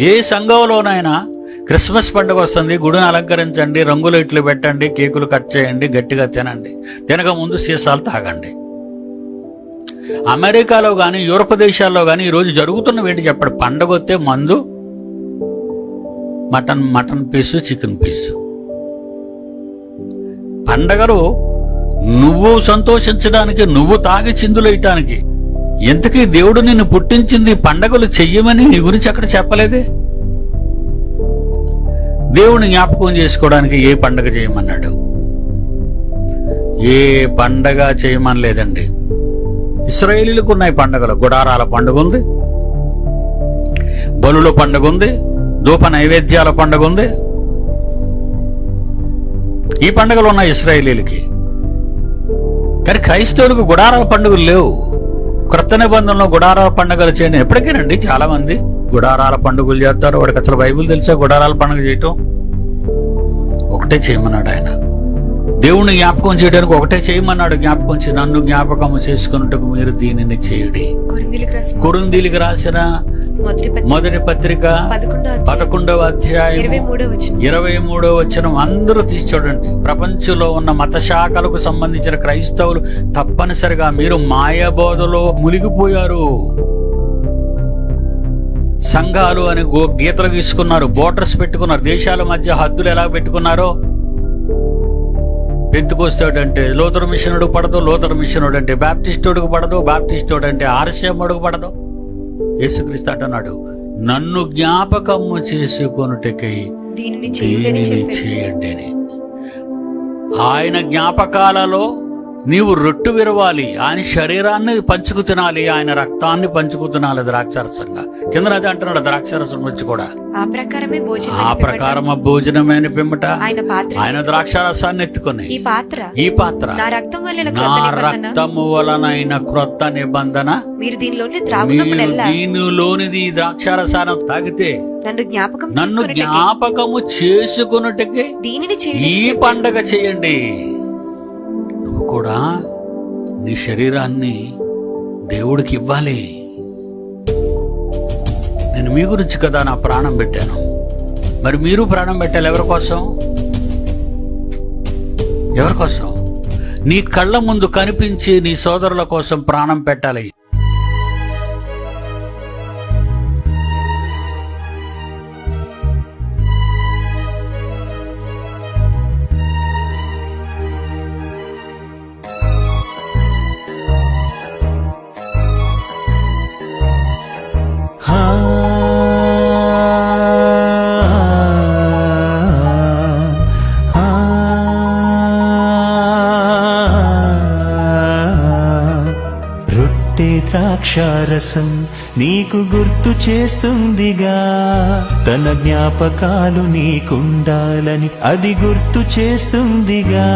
ఏ సంఘంలోనైనా Christmas పండుగ వస్తుంది, గుడిని అలంకరించండి, రంగులు ఇట్లు పెట్టండి, కేకులు కట్ చేయండి, గట్టిగా తినండి, తినక ముందు సీసాలు తాగండి. అమెరికాలో కానీ యూరప్ దేశాల్లో కానీ ఈరోజు జరుగుతున్నవి ఏంటి చెప్పండి? పండగ వస్తే మందు, మటన్ పీసు, చికెన్ పీసు. పండగలు నువ్వు సంతోషించడానికి, నువ్వు తాగి చిందులేయటానికి. ఎంతకీ దేవుడు నిన్ను పుట్టించింది పండగలు చెయ్యమని నీ గురించి అక్కడ చెప్పలేదే. దేవుని జ్ఞాపకం చేసుకోవడానికి ఏ పండగ చేయమన్నాడు? ఏ పండగ చేయమనలేదండి. ఇశ్రాయేలీలకు ఉన్నాయి పండుగలు. గుడారాల పండుగ ఉంది, బలుల పండుగ ఉంది, ధూప నైవేద్యాల పండుగ ఉంది. ఈ పండుగలు ఉన్నాయి ఇశ్రాయేలీలకి. కానీ క్రైస్తవులకు గుడారాల పండుగలు లేవు. క్రొత్త నిబంధనలో గుడారాల పండుగలు చేయడం ఎప్పటికేనండి. చాలా మంది గుడారాల పండుగలు చేస్తారు. వాడికి అసలు బైబిల్ తెలుసా గుడారాల పండుగ చేయటం? ఒకటే చేయమన్నాడు ఆయన. దేవుణ్ణి జ్ఞాపకం చేయడానికి ఒకటే చేయమన్నాడు. జ్ఞాపకం చేసి నన్ను జ్ఞాపకం చేసుకున్నట్టుకు మీరు దీనిని చేయుడి. కొరింథీయులకు రాసిన మొదటి పత్రిక 11వ అధ్యాయం 23వ వచనం అందరూ తీసి చూడండి. ప్రపంచంలో ఉన్న మత శాఖలకు సంబంధించిన క్రైస్తవులు తప్పనిసరిగా మీరు మాయబోధలో మునిగిపోయారు. సంఘాలు అని గీతలు గీసుకున్నారు, బోర్డర్స్ పెట్టుకున్నారు. దేశాల మధ్య హద్దులు ఎలా పెట్టుకున్నారో, పెంతుకొస్తాడంటే లోతర్ మిషనుడు పడదు, లోతర్ మిషనుడు అంటే బాప్టిస్టుడికి పడదు, బాప్టిస్టుడు అంటే ఆర్సీఎండుకు పడదు. యేసుక్రీస్తు అంటున్నాడు, నన్ను జ్ఞాపకము చేసుకొనుటకై దీనిని చేయండి అని. ఆయన జ్ఞాపకాలలో నీవు రొట్టు విరవాలి, ఆయన శరీరాన్ని పంచుకు తినాలి, ఆయన రక్తాన్ని పంచుకు తినాలి ద్రాక్షారసంగా. కింద అది అంటున్నాడు ద్రాక్షారసం వచ్చి కూడా ఆ ప్రకారమ భోజనమైన పిమ్మట ఆయన ద్రాక్షారసాన్ని ఎత్తుకుని ఈ పాత్ర నా రక్తము వలనైన క్రొత్త నిబంధన, మీరు దీనిలోనిది ద్రాక్షారసాన్ని తాగితే నన్ను జ్ఞాపకము చేసుకున్నట్టుకే ఈ పండగ చేయండి. నువ్వు కూడా నీ శరీరాన్ని దేవుడికి ఇవ్వాలి. నేను మీ గురించి కదా నా ప్రాణం పెట్టాను, మరి మీరు ప్రాణం పెట్టాలి. ఎవరి కోసం? ఎవరి కోసం? నీ కళ్ళ ముందు కనిపించి నీ సోదరుల కోసం ప్రాణం పెట్టాలి. రొట్టె ద్రాక్షారసం నీకు గుర్తు చేస్తుందిగా, తన జ్ఞాపకాలు నీకుండాలని అది గుర్తు చేస్తుందిగా.